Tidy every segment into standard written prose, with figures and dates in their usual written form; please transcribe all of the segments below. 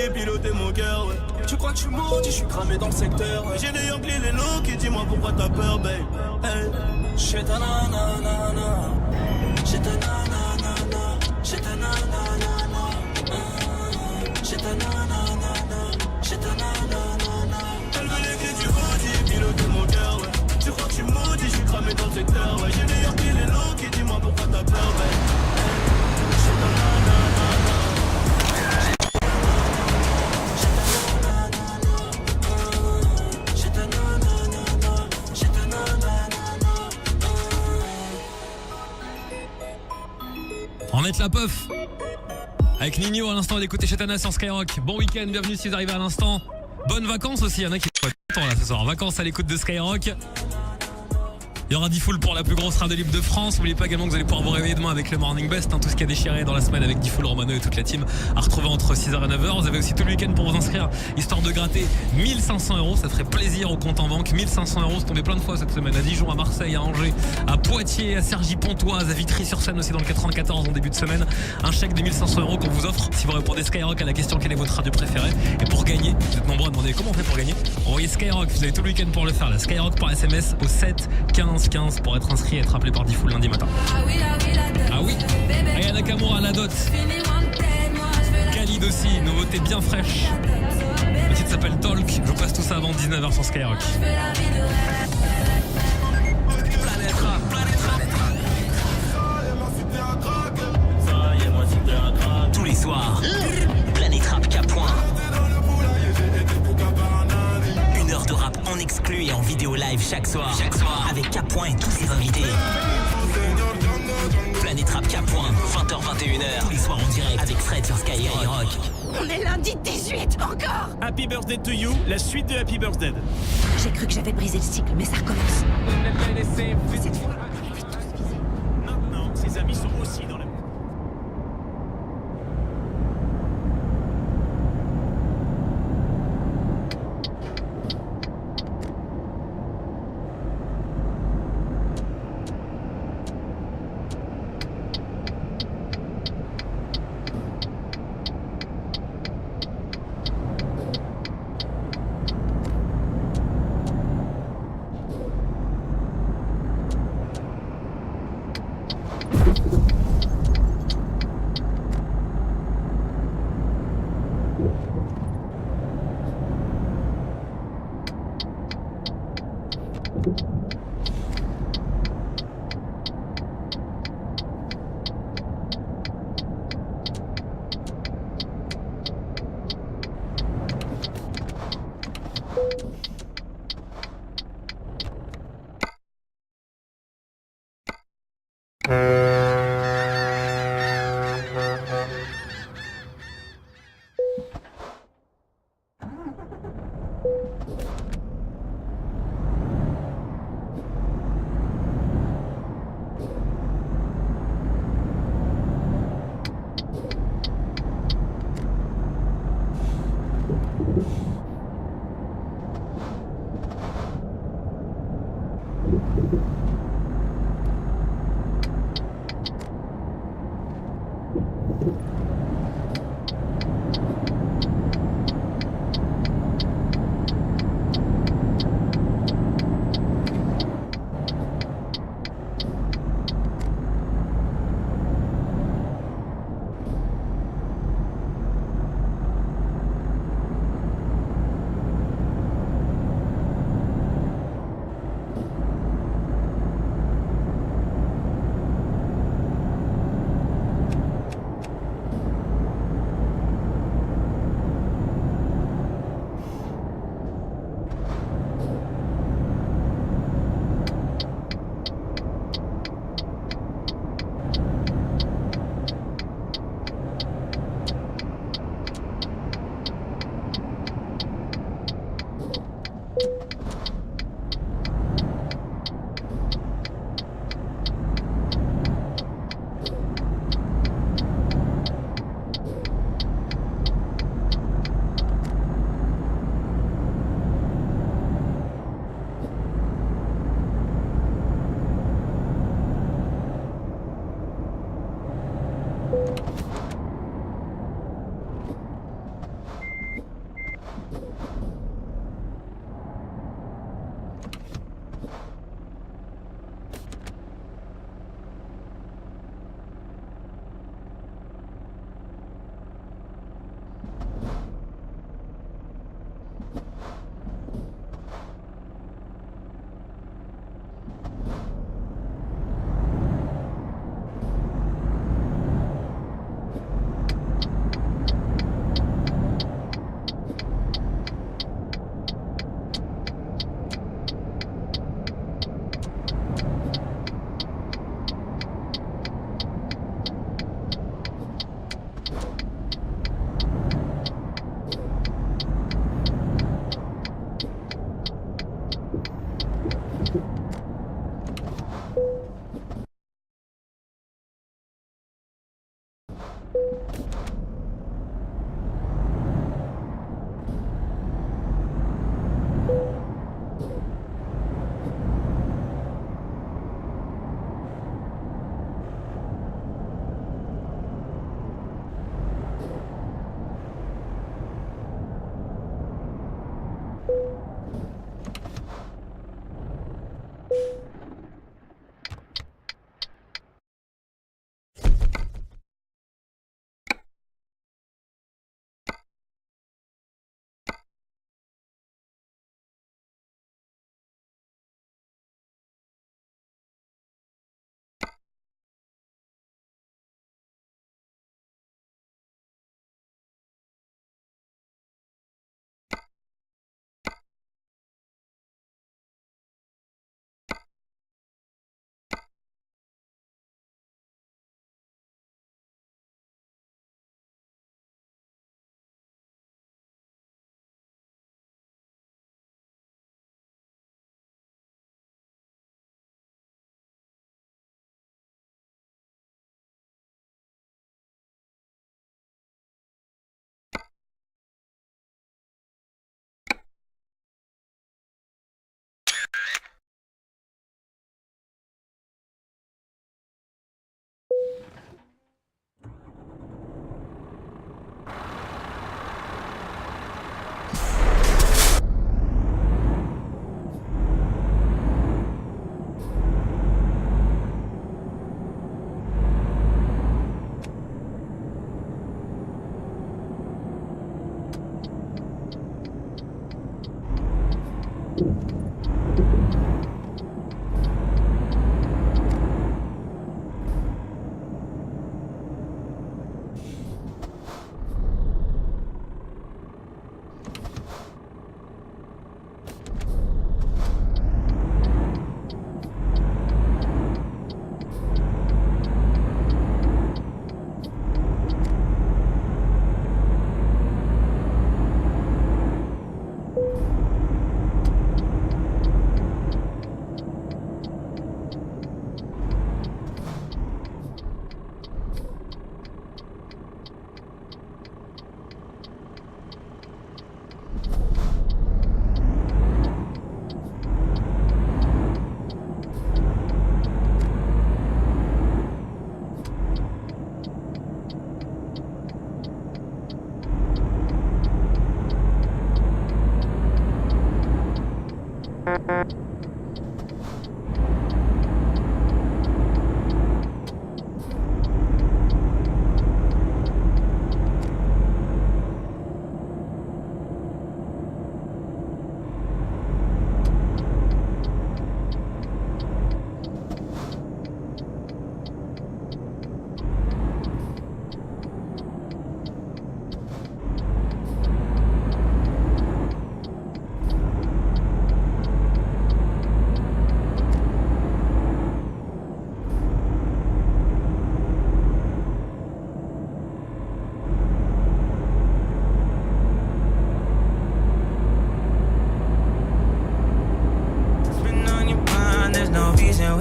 piloter mon cœur, ouais. Tu crois que je suis maudit, je suis cramé dans le secteur, ouais. J'ai des Yankees, les low qui dis-moi pourquoi t'as peur, babe. Hey. J'ai ta nanana, j'ai ta nanana, j'ai ta nanana, j'ai ta nanana, j'ai ta nanana. Elle veut les clés du maudit, piloter mon cœur, ouais. Tu crois que je suis maudit, je suis cramé dans le secteur, ouais. J'ai des Yankees, les low qui dis-moi pourquoi t'as peur, babe. J'ai ta nanana. On est la puff avec Nino à l'instant d'écouter Chetana sur Skyrock. Bon week-end, bienvenue si vous arrivez à l'instant. Bonnes vacances aussi, il y en a qui sont contents là ce soir. Vacances à l'écoute de Skyrock. Il y aura Diffoul pour la plus grosse radio libre de France. N'oubliez pas également que vous allez pouvoir vous réveiller demain avec le Morning Best, hein, tout ce qui a déchiré dans la semaine avec Diffoul, Romano et toute la team à retrouver entre 6h et 9h. Vous avez aussi tout le week-end pour vous inscrire, histoire de gratter 1500 €. Ça ferait plaisir au compte en banque. 1500 €, c'est tombé plein de fois cette semaine à Dijon, à Marseille, à Angers, à Poitiers, à Cergy-Pontoise, à Vitry-sur-Seine aussi dans le 94 en début de semaine. Un chèque de 1500 € qu'on vous offre si vous répondez Skyrock à la question quelle est votre radio préférée. Et pour gagner, vous êtes nombreux à demander comment on fait pour gagner. Envoyez Skyrock, vous avez tout le week-end pour le faire là. Skyrock par SMS au 7 15 15 pour être inscrit et être appelé par Diffoul lundi matin. Ah oui, Aya Nakamura, la dot. Khalid aussi, nouveauté bien fraîche. Le titre s'appelle Talk. Je vous passe tout ça avant 19h sur Skyrock. Tous les soirs, Planète Rap K. Une heure de rap en exclu et en vidéo live chaque soir. Avec K. et tous ses invités. Planète Rap K. 20h-21h. Tous les soirs en direct avec Fred sur Skyrock. On est lundi 18, encore. Happy Birthday to You, la suite de Happy Birthday. J'ai cru que j'avais brisé le cycle, mais ça recommence. Cette fois, Maintenant, ses amis sont aussi dans la...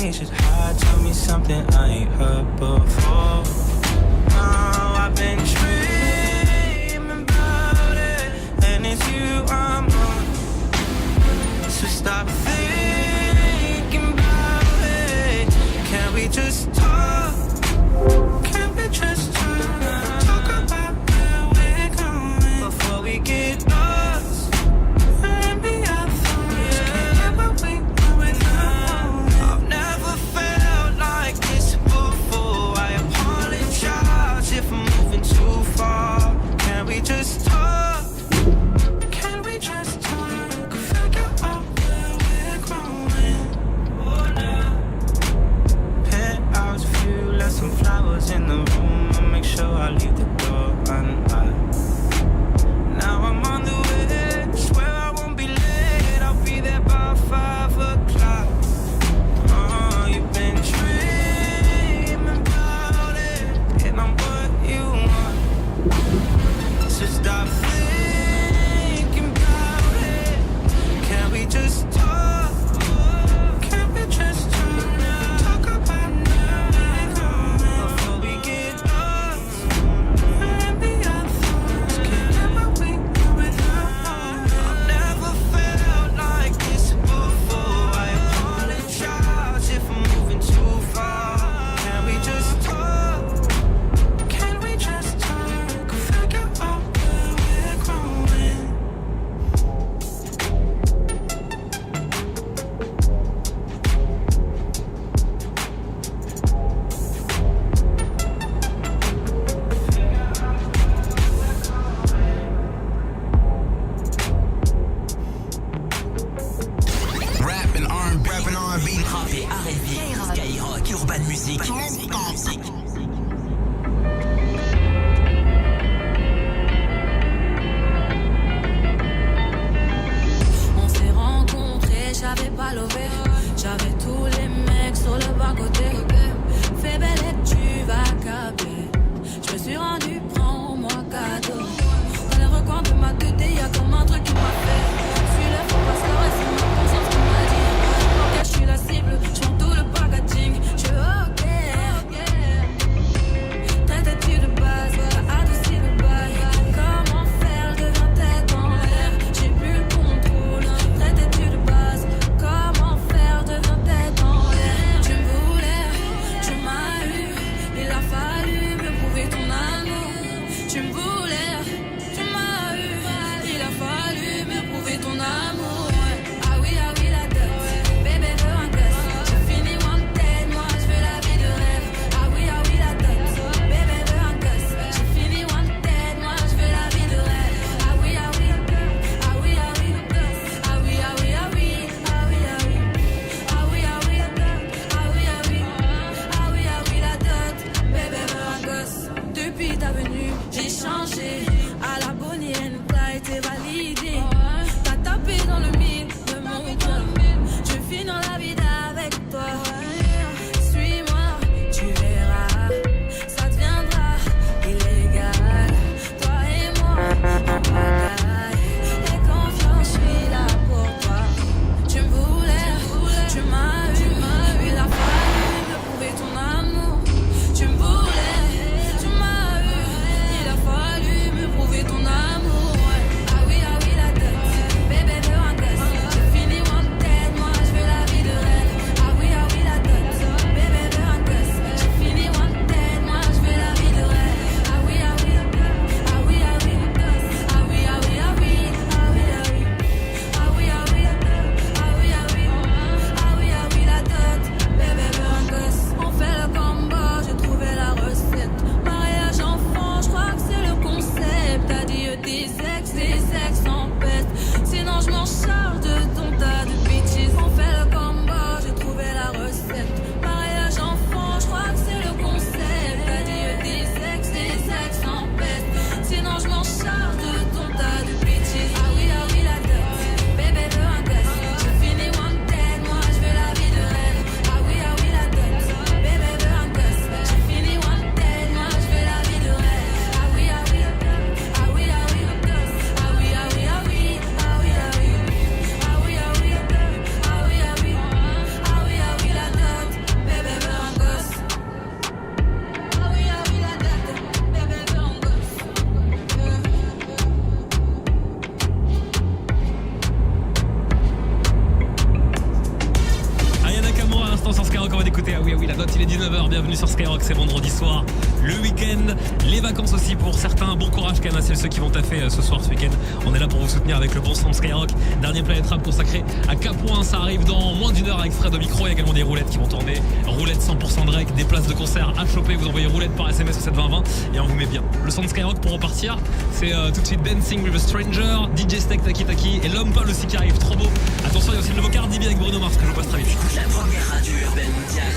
we should hide. Tell me something I ain't heard before. Now I've been dreaming about it, and it's you I'm on. So stop thinking about it. Can we just talk? Can we just talk about where we're going before we get lost? And be our thoughts. Can't get what we want without. I've never felt like this before. I apologize if I'm moving too far. Can we just talk? Can we just talk? Figure out where we're growing. Oh, now. Penthouse view, left some flowers in the room. I'll make sure I leave the door unlocked. Now I'm on the way, swear I won't be late. I'll be there by 5 o'clock. Oh, you've been dreaming about it, and I'm what you want. So stop thinking about it. Can we just talk? Can we just talk about now before we get lost? changé. À la bonnienne, t'as été validé. T'as tapé dans le mille de mon cœur. Je vis dans la vie avec toi. Suis-moi, tu verras. Ça deviendra illégal. Toi et moi, en bataille. Et confiance, je suis là pour toi. Tu me voulais, tu m'as eu. Il a fallu me prouver ton amour. Tu me voulais, tu m'as eu. Il a fallu me prouver ton amour. Ah oui, la dot. Bébé veut un gosse. J'ai fini wanted, moi je veux la vie de rêve. Ah oui, la dot. Bébé veut un gosse. J'ai fini wanted, moi je veux la vie de rêve. Ah oui, la dot. Ah oui, la dot. Ah oui, la dot. Ah oui, la dot. Bébé veut un gosse. On fait le combo, j'ai trouvé la recette. Mariage enfant, je crois que c'est le concept. Adieu des ex en peste. Sinon je m'en charge de ton tas de bitches. On fait le combo, j'ai trouvé la recette. Mariage enfant, je crois que c'est le concept. Adieu des ex en peste. Sinon je m'en charge de ton tas de bitches. Ah oui, la dot. Bébé veut un gosse. J'ai fini wanted, moi je veux la vie de rêve. Ah oui, la dot. Bébé veut un gosse. J'ai fini wanted, moi je veux la vie de rêve. Ah oui, la dot. Ah oui, la dot. Ah oui, la dot. Ah oui, la dot. Bébé veut un gosse. Ah oui, la dot. Bébé veut un gosse. Aya Nakamura à l'instant sur Skyrock, on va d'écouter. Ah oui, la note, il est 19h, bienvenue sur Skyrock, c'est vendredi soir, le week-end, les vacances aussi pour certains. Bon courage quand même à ceux qui vont taffer ce soir, ce week-end. On est là pour vous soutenir avec le bon son de Skyrock. Dernier Planète Rap consacré à K. Ça arrive dans moins d'une heure avec Fred au micro. Il y a également des roulettes qui vont tourner. Roulettes 100% Drake, des places de concert à choper. Vous envoyez roulette par SMS au 72020 et on vous met bien. Le son de Skyrock pour repartir, c'est tout de suite Dancing with a Stranger, DJ Steak Taki Taki et L'Homme Pâle aussi qui arrive, trop beau. Attention, il y a aussi le nouveau Cardi B avec Bruno Mars que je vous passe très vite. La première radio urbaine mondiale.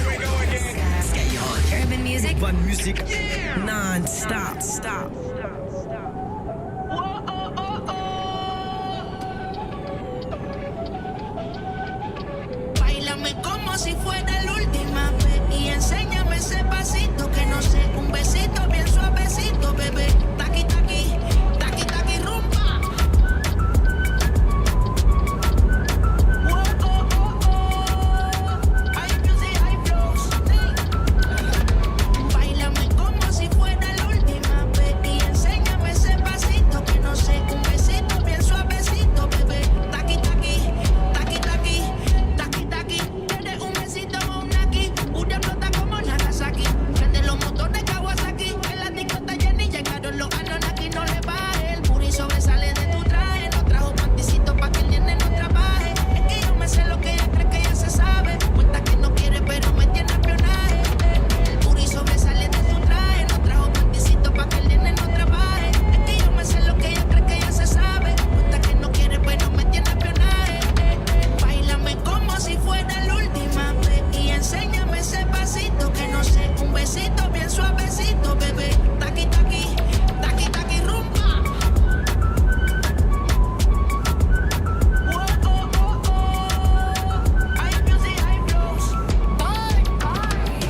Skyrock. Urban music. Bonne musique non-stop. Stop. Báilame como si fuera la última vez y enséñame ese pasito que no sé, un besito bien suavecito, bebé. Taqui taqui, taqui taqui rumba. Hay music, hay flows. Báilame como si fuera la última vez y enséñame ese pasito que no sé, un besito bien suavecito, bebé. Taqui taqui, taqui taqui, taqui taqui. Eres un besito o un naki, una flota como Nagasaki. Prende los motores Kawasaki, en la discota Jenny llegaron los Anunnaki. No le baje, el booty sobresale de tu traje. No trajo panticito pa' que el nene no trabaje. Es que yo me sé lo que ella cree que ya se sabe. Cuenta que no quiere pero me tiene espionaje. El booty sobresale de tu traje. No trajo panticito pa' que el nene no trabaje. Es que yo me sé lo que ella cree que ya se sabe. Cuenta que no quiere pero me tiene espionaje. Báilame como si fuera la última vez y enséñame ese pasito que no sé, un besito bien suavecito, bebé. Taqui taqui, taqui taqui rumba. Hay music, hay flows.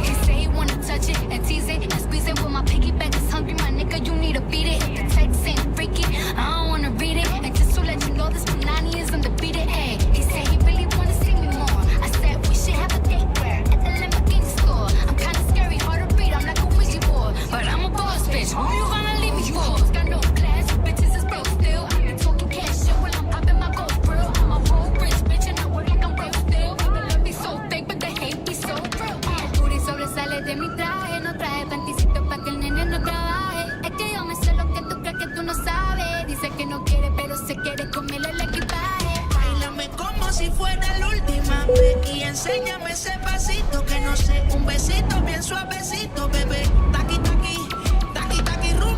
He say he wanna touch it and tease it and squeeze it. When my piggyback is hungry, my nigga, you need to beat it. If the text ain't freaky, I don't wanna read it. And just to let you know, this Punani is undefeated. Hey, he said he really wanna see me more. I said we should have a date where at the Lamborghini store. I'm kinda scary, hard to read. I'm like a Ouija board, but I'm a boss bitch. Who you gonna leave me for? Got no class, bitches is broke still. I be talking cash shit while I'm popping my gold grill. I'm a whole rich bitch and I work like I'm broke still. The love be so fake, but the hate be so real. El booty sobresale de mi traje, no traje panticito pa' que el nene no trabaje. Es que yo me sé lo que tú crees que tú no sabes. Dice que no quiere, pero se quiere comerle el equipaje. Báilame como si fuera la última vez y enséñame ese pasito que no sé, un besito bien suavecito, bebé. Taqui taqui, taqui taqui rumba.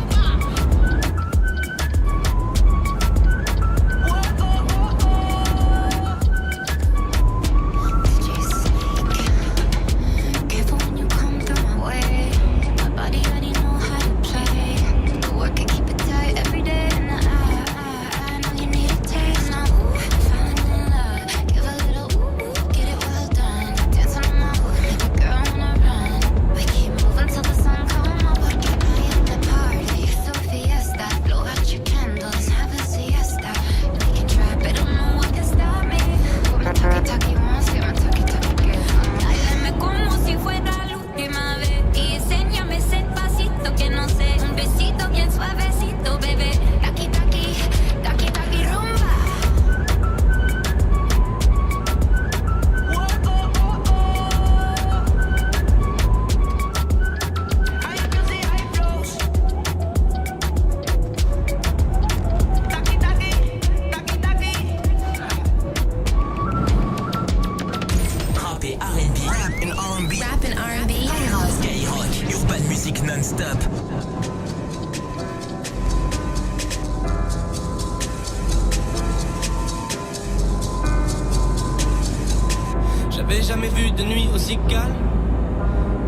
jamais vu de nuit aussi calme.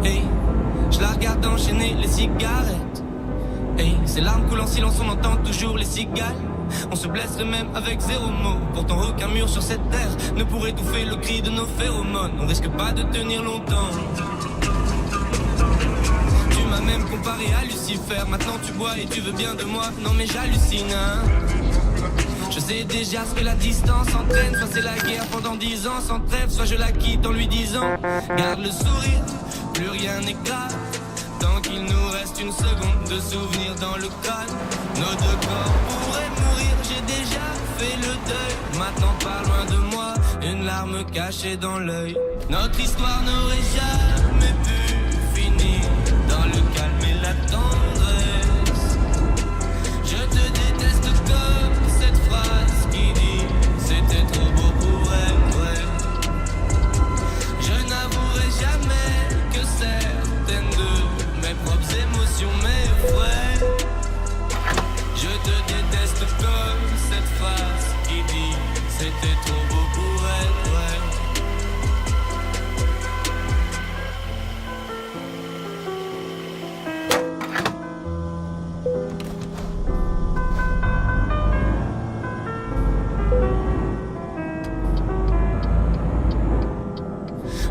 Hey, je la regarde enchaîner les cigarettes. Hey, ses larmes coulent en silence, on entend toujours les cigales. On se blesse le même avec zéro mot. Pourtant aucun mur sur cette terre ne pourrait étouffer le cri de nos phéromones. On risque pas de tenir longtemps. Tu m'as même comparé à Lucifer. Maintenant tu bois et tu veux bien de moi. Non mais j'hallucine hein. Je sais déjà ce que la distance entraîne. Soit c'est la guerre pendant 10 ans sans trêve, soit je la quitte en lui disant garde le sourire, plus rien n'est grave. Tant qu'il nous reste une seconde de souvenir dans le crâne. Nos deux corps pourraient mourir, j'ai déjà fait le deuil. Maintenant pas loin de moi, une larme cachée dans l'œil. Notre histoire n'aurait jamais pu finir dans le calme et la tendresse. Je te déteste comme cette phrase qui dit c'était trop beau pour être vrai. Je n'avouerai jamais que certaines de mes propres émotions m'effraient. Je te déteste comme cette phrase qui dit c'était trop beau pour être vrai.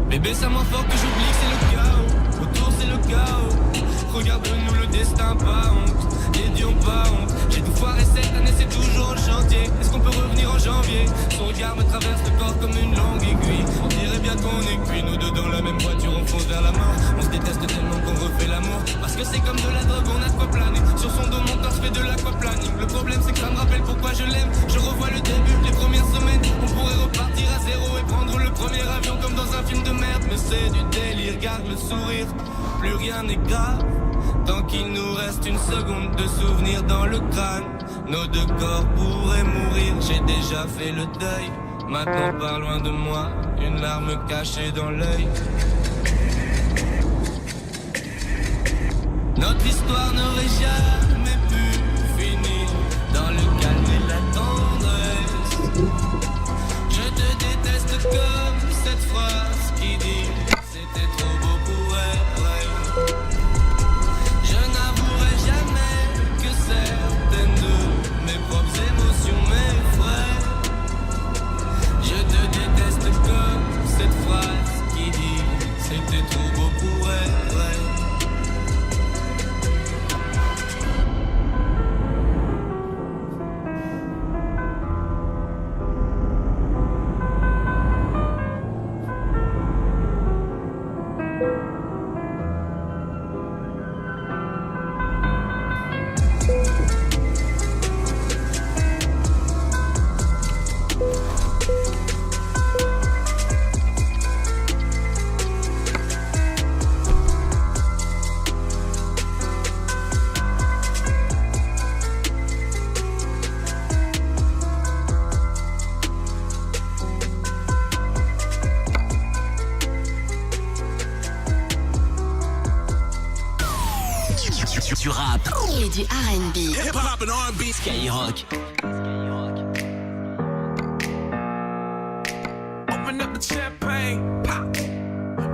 Bébé, c'est moins fort que j'oublie que c'est le chaos. Autour c'est le chaos. Regarde-nous le destin, pas honte. Et Dieu pas honte. J'ai tout foiré cette année, c'est toujours en chantier. Est-ce qu'on peut revenir en janvier? Son regard me traverse le corps comme une longue aiguille. On dirait bien qu'on est cuits, nous deux dans la même voiture, on fonce vers la mort. On se déteste tellement qu'on refait l'amour. Parce que c'est comme de la drogue, on a de quoi planer. Sur son dos, mon corps, je fais de l'aquaplaning. Le problème, c'est que ça me rappelle pourquoi je l'aime. Je revois le début, les premières semaines. On pourrait repartir à zéro et prendre le premier avion comme dans un film de merde. Mais c'est du délire, garde le sourire. Plus rien n'est grave. Tant qu'il nous reste une seconde de souvenir dans le crâne. Nos deux corps pourraient mourir, j'ai déjà fait le deuil. Maintenant pas loin de moi, une larme cachée dans l'œil. Notre histoire n'aurait jamais pu finir dans le calme et la tendresse. Je te déteste comme cette phrase qui dit c'était trop beau pour être vrai. Je n'avouerai jamais que certaines de mes propres émotions m'effraient. Je te déteste comme cette phrase qui dit c'était trop beau pour être vrai. Du rap Et du R&B. Hip-hop and R&B. Skyrock. Open up the champagne, pop.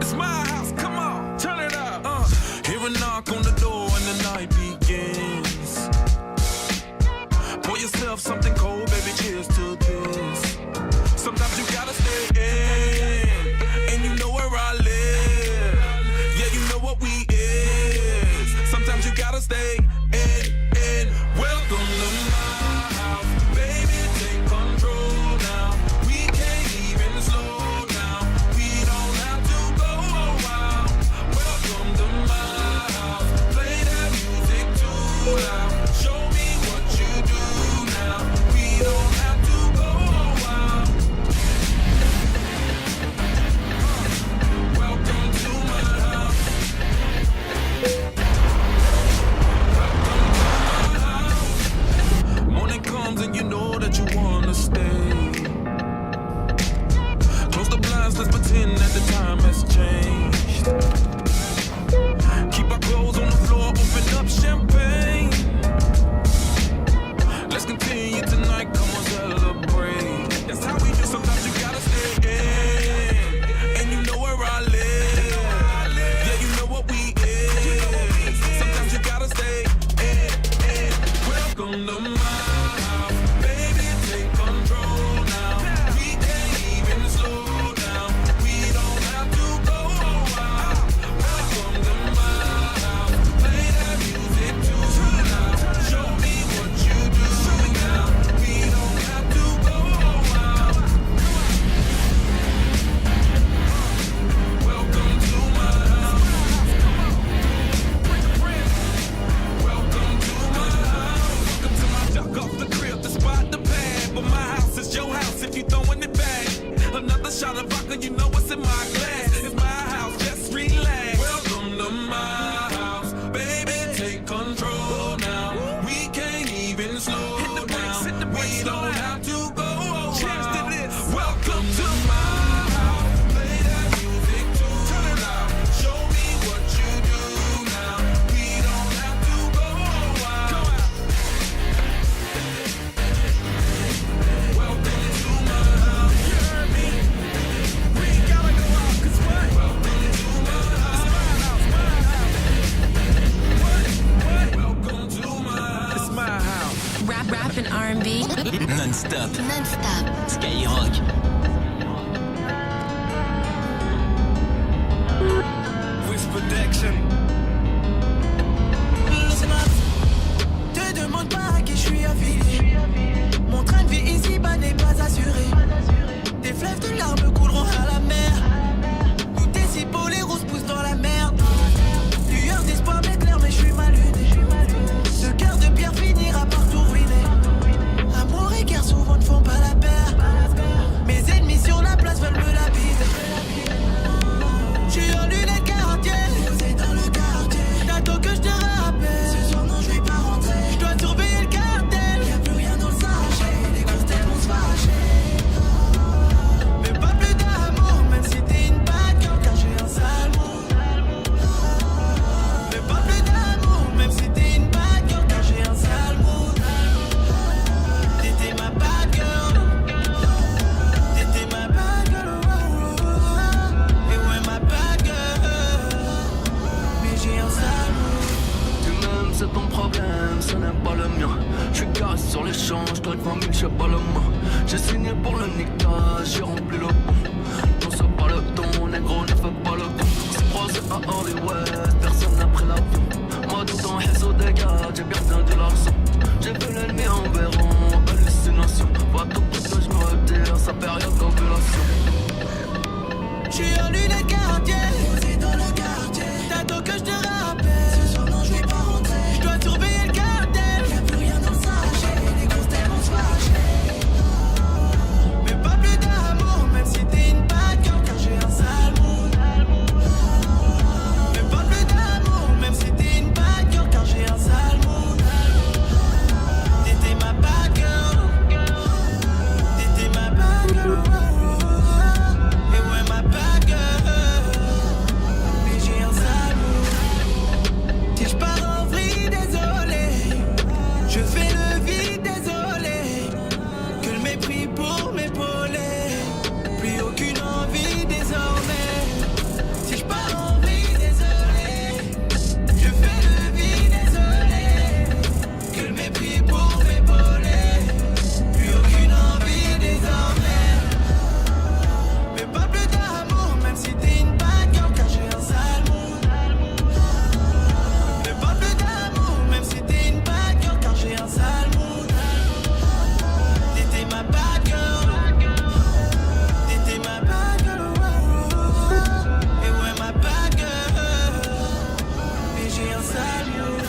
It's my house, come on, turn it up. Hear a knock on the door and the night begins. Pour yourself something cold, baby, cheers to this. Sometimes you gotta stay in, and you know where I live. Yeah, you know what we is. Sometimes you gotta stay in. Welcome to my house, baby, take control now. We can't even slow down. We don't have to go a while. Welcome to my house, play that music too loud. Show me what you do now. We don't have to go a while. Welcome to my house. R&B, Non-stop. non-stop. Skyrock. With protection. Listen up. Te demande pas à qui je suis affilié. Mon train de vie ici-bas n'est pas assuré. Des fleuves de larmes couleront à la mer. Tout est si beau, les roses poussent dans la merde. Lueur d'espoir m'éclaire, mais je suis mal luné. Ce cœur de pierre finira par tout ruiner. Amour et guerre souvent ne font pas la paire. Mes ennemis sur la place veulent me lapider. J'suis en lunettes quartier, posé dans le quartier. T'attends que je te rappelle. Ce soir non je vais pas rentrer. Je dois surveiller le cartel. Y'a plus rien dans le sachet. Les grosses têtes vont se fâcher. Mais pas plus d'amour, même si t'es une bad girl, car j'ai un sale mood. Mais pas plus d'amour, même si t'es une bad girl, car j'ai un sale mood. T'étais ma bad girl. T'étais ma bad girl. Et ouais ma bad girl. Mais j'ai un sale mood. Tu m'aimes, c'est ton problème, ce n'est pas le mien. J'suis garé sur l'échange, j'dois te 20 000, j'ai pas le main. J'ai signé pour le niquage, j'ai rempli le pont. Non c'est pas le ton, négro ne fais pas le con. C'est croisé à Hollywood, personne n'a pris l'avion. Moi tout en haisse au dégât, j'ai bien entendu la leçon. J'ai vu l'ennemi en verron, hallucination. Pas tout ce que j'me retire, sa période d'ovulation. J'suis en lunettes quartier, posé dans le quartier. T'attends que je te rappelle. Ce soir non je vais pas rentrer. Je dois surveiller le cartel. Y'a plus rien dans le sachet. Les grosses têtes vont se fâcher. Mais pas plus d'amour, même si t'es une bad girl, car j'ai un sale mood. Mais pas plus d'amour, même si t'es une bad girl, car j'ai un sale mood. T'étais ma bad girl. T'étais ma bad girl. Et ouais ma bad girl. Mais j'ai un sale mood. Si je pars en vrille, désolé. Je fais le vide, désolé. Que le mépris pour m'épauler. Plus aucune envie désormais. Si je pars en vrille, désolé. Je fais le vide, désolé. Que le mépris pour m'épauler. Plus aucune envie désormais. Mais pas plus d'amour, même si t'es une bad girl, car j'ai un sale mood. Mais pas plus d'amour, même si t'es une bad girl, car j'ai un sale mood. T'étais ma bad girl. T'étais ma bad girl. Et ouais ma bad girl. Mais j'ai un sale mood.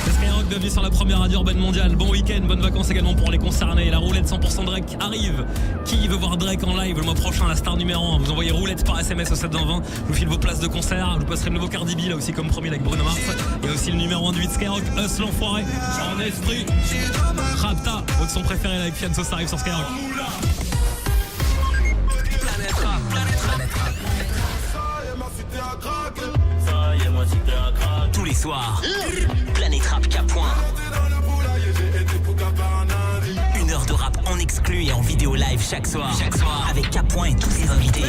C'est Skyrock, bienvenue sur la première radio urbaine mondiale. Bon week-end, bonnes vacances également pour les concernés. La roulette 100% Drake arrive. Qui veut voir Drake en live le mois prochain, la star numéro 1? Vous envoyez roulette par SMS au 720. Je vous file vos places de concert. Je vous passerai le nouveau Cardi B là aussi comme promis avec Bruno Mars. Il y a aussi le numéro 1 du 8 Skyrock, Us l'enfoiré. En esprit. Rapta, votre son préféré là avec Fianso, ça arrive sur Skyrock. Planète Rap, Planète Rap. Tous les soirs, Planète Rap K. Une heure de rap en exclu et en vidéo live chaque soir. Avec K. et tous ses invités.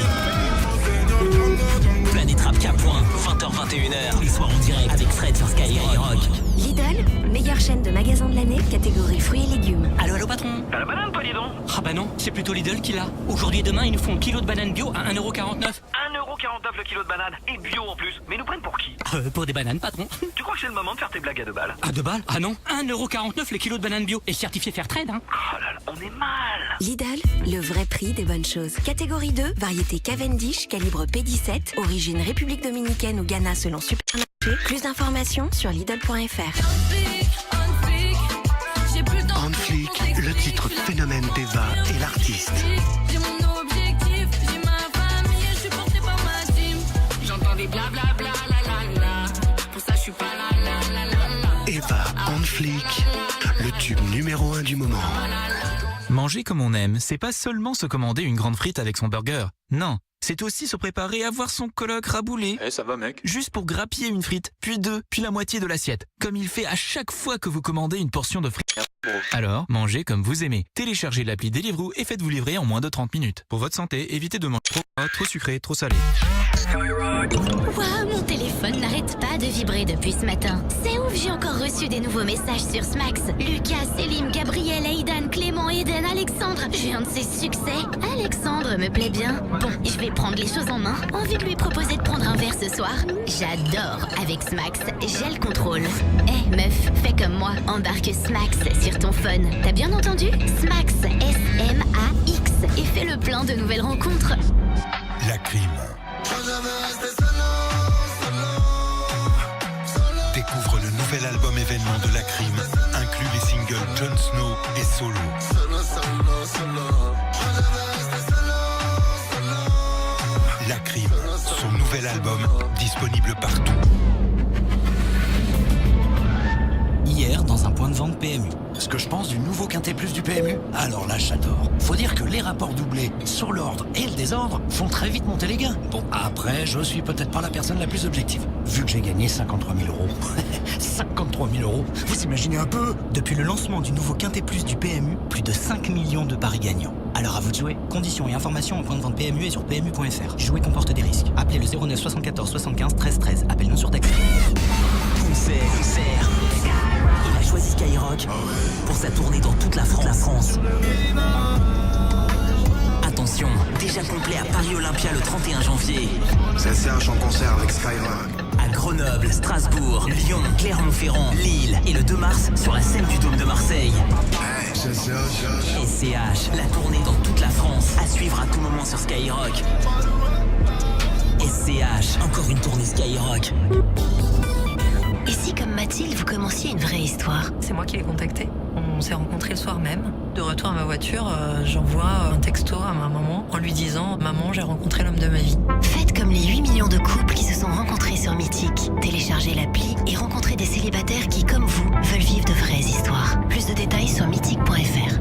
Planète Rap K. 20h-21h. Tous les soirs en direct avec Fred sur Skyrock. Lidl, meilleure chaîne de magasins de l'année, catégorie fruits et légumes. Allô patron. T'as la banane, toi, dis donc? Ah bah non, c'est plutôt Lidl qui l'a. Aujourd'hui et demain, ils nous font un kilo de banane bio à 1,49€. 1,49€ le kilo de banane, et bio en plus. Mais ils nous prennent pour qui? Pour des bananes, patron. Tu crois que c'est le moment de faire tes blagues à 2 balles? À 2 balles? Ah non, 1,49€ les kilos de bananes bio. Et certifié Fairtrade, hein. Oh là là, on est mal. Lidl, le vrai prix des bonnes choses. Catégorie 2, variété Cavendish, calibre P17, origine République Dominicaine ou Ghana selon Supermarché. Plus d'informations sur Lidl.fr. On Fleek, le titre phénomène d'Eva et l'artiste. J'ai mon objectif, j'ai ma famille, je suis portée par ma team. J'entends des blablabla, la la la. Pour ça, je suis pas la. Eva On Fleek, le tube numéro 1 du moment. Manger comme on aime, c'est pas seulement se commander une grande frite avec son burger. Non, c'est aussi se préparer à voir son coloc rabouler. Eh, ça va, mec? Juste pour grappiller une frite, puis 2, puis la moitié de l'assiette. Comme il fait à chaque fois que vous commandez une portion de frites. Alors, mangez comme vous aimez. Téléchargez l'appli Deliveroo et faites-vous livrer en moins de 30 minutes. Pour votre santé, évitez de manger trop gras, trop sucré, trop salé. Waouh, mon téléphone n'arrête pas de vibrer depuis ce matin. C'est ouf, j'ai encore reçu des nouveaux messages sur Smax. Lucas, Céline, Gabriel, Aidan, Clément, Eden, Alexandre. J'ai un de ses succès. Alexandre me plaît bien. Bon, je vais prendre les choses en main. Envie de lui proposer de prendre un verre ce soir. J'adore. Avec Smax, j'ai le contrôle. Eh meuf, fais comme moi. Embarque Smax sur ton phone. T'as bien entendu? Smax, S-M-A-X. Et fais le plein de nouvelles rencontres. La crime. Découvre le nouvel album événement de La Crime, inclut les singles Jon Snow et Solo. La Crime, son nouvel album, disponible partout. Hier, dans un point de vente PMU. Ce que je pense du nouveau Quintet Plus du PMU? Alors là, j'adore. Faut dire que les rapports doublés sur l'ordre et le désordre font très vite monter les gains. Bon, après, je suis peut-être pas la personne la plus objective. Vu que j'ai gagné 53 000 euros. 53 000 euros, vous imaginez un peu? Depuis le lancement du nouveau Quintet Plus du PMU, plus de 5 millions de paris gagnants. Alors à vous de jouer. Conditions et informations en point de vente PMU et sur PMU.fr. Jouer comporte des risques. Appelez le 09 74 75 13 13. Appel non surtaxé. Concert. Il a choisi Skyrock pour sa tournée dans toute la France. Attention, déjà complet à Paris Olympia le 31 janvier. C'est Serge en concert avec Skyrock. À Grenoble, Strasbourg, Lyon, Clermont-Ferrand, Lille et le 2 mars sur la scène du Dôme de Marseille. SCH, la tournée dans toute la France, à suivre à tout moment sur Skyrock. SCH, encore une tournée Skyrock. Et si, comme Mathilde, vous commenciez une vraie histoire? C'est moi qui l'ai contacté. On s'est rencontrés le soir même. De retour à ma voiture, j'envoie un texto à ma maman en lui disant « Maman, j'ai rencontré l'homme de ma vie ». Faites comme les 8 millions de couples qui se sont rencontrés sur Mythique. Téléchargez l'appli et rencontrez des célibataires qui, comme vous, veulent vivre de vraies histoires. Plus de détails sur mythique.fr.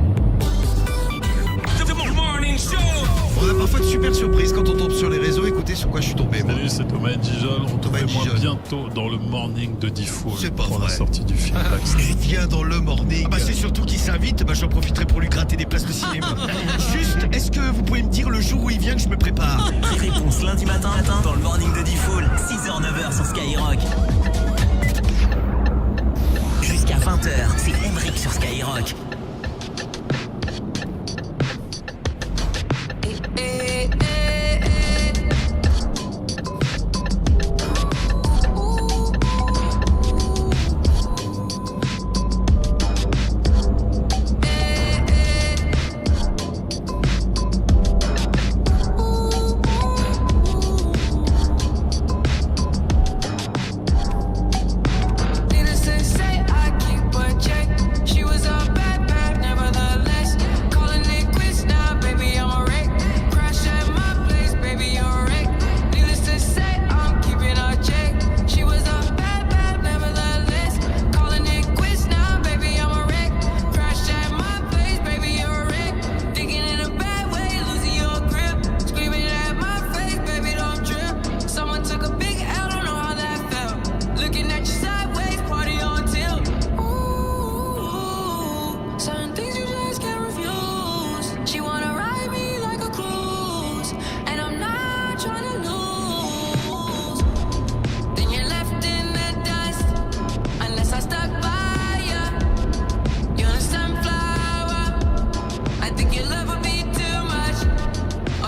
On a parfois de super surprises quand on tombe sur les réseaux. Écoutez sur quoi je suis tombé. Salut, c'est Thomas et Gijol. Retrouvez-moi bientôt dans le morning de Diffoul. C'est pas pour vrai. la sortie du film. Il vient dans le morning. C'est surtout qu'il s'invite, j'en profiterai pour lui gratter des places de cinéma. Juste, est-ce que vous pouvez me dire le jour où il vient que je me prépare? Réponse lundi matin dans le morning de Diffoul, 6h-9h sur Skyrock. Jusqu'à 20h, c'est Emric sur Skyrock.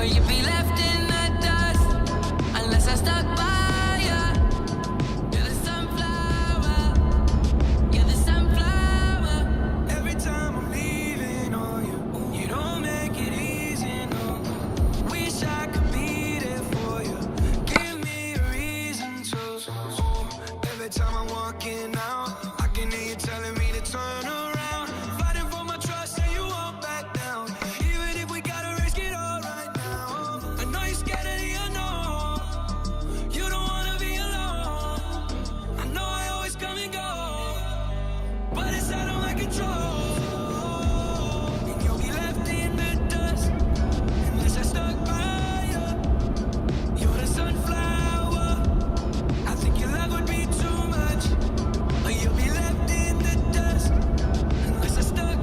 You'll be left in the dust unless I start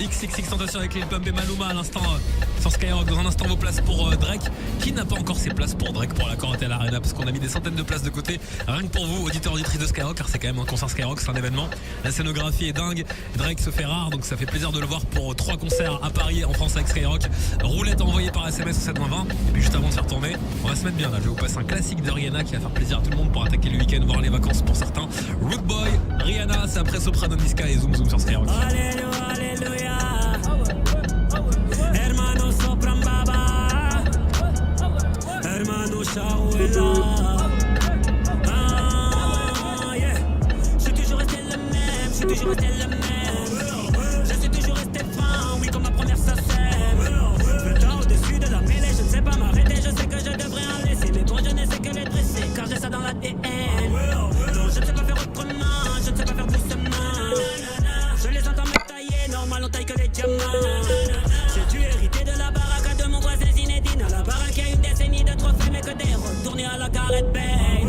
XXX Tentation avec Lil Pump et Maluma à l'instant sur Skyrock. Dans un instant, vos places pour Drake, qui n'a pas encore ses places pour Drake pour la Corotel Arena, parce qu'on a mis des centaines de places de côté, rien que pour vous, auditeurs, auditrices de Skyrock, car c'est quand même un concert Skyrock, c'est un événement. La scénographie est dingue, Drake se fait rare, donc ça fait plaisir de le voir pour 3 concerts à Paris, en France avec Skyrock. Roulette envoyée par SMS au 7-20. Et puis juste avant de faire tourner, on va se mettre bien là. Je vais vous passer un classique de Rihanna qui va faire plaisir à tout le monde pour attaquer le week-end, voire les vacances pour certains. Root Boy, Rihanna, c'est après Soprano Niska et Zoom Zoom sur Skyrock. Alléluia, alléluia. Hermano sopran baba. Hermano Shaouela. Ah, yeah. Je suis toujours resté le même, je suis toujours resté le même. Je suis toujours resté fin, oui, comme ma première sacème. Le temps au-dessus de la mêlée, je ne sais pas m'arrêter, je sais que je devrais en laisser. Mais bon, je ne sais que les dresser, car j'ai ça dans l'ADN. Non, je ne sais pas faire autrement, je ne sais pas faire doucement. Je les entends me tailler, normal on taille que les diamants. J'ai dû hériter de la baraque de mon voisin Zinedine. La baraque a une décennie de trophées, mais que des retournés à la Gareth Bale.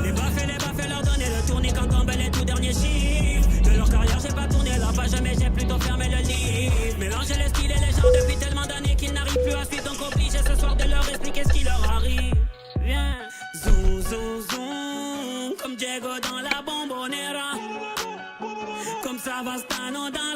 Les baffes leur donner le tournis quand tombent les tout derniers chiffres. De leur carrière j'ai pas tourné la page, mais j'ai plutôt fermé le livre. Mélanger les styles et les genres depuis tellement d'années qu'ils n'arrivent plus à suivre. Donc obligé ce soir de leur expliquer ce qui leur arrive. Viens, zoom zoom zoom, comme Diego dans la bombonera. Comme Savastano dans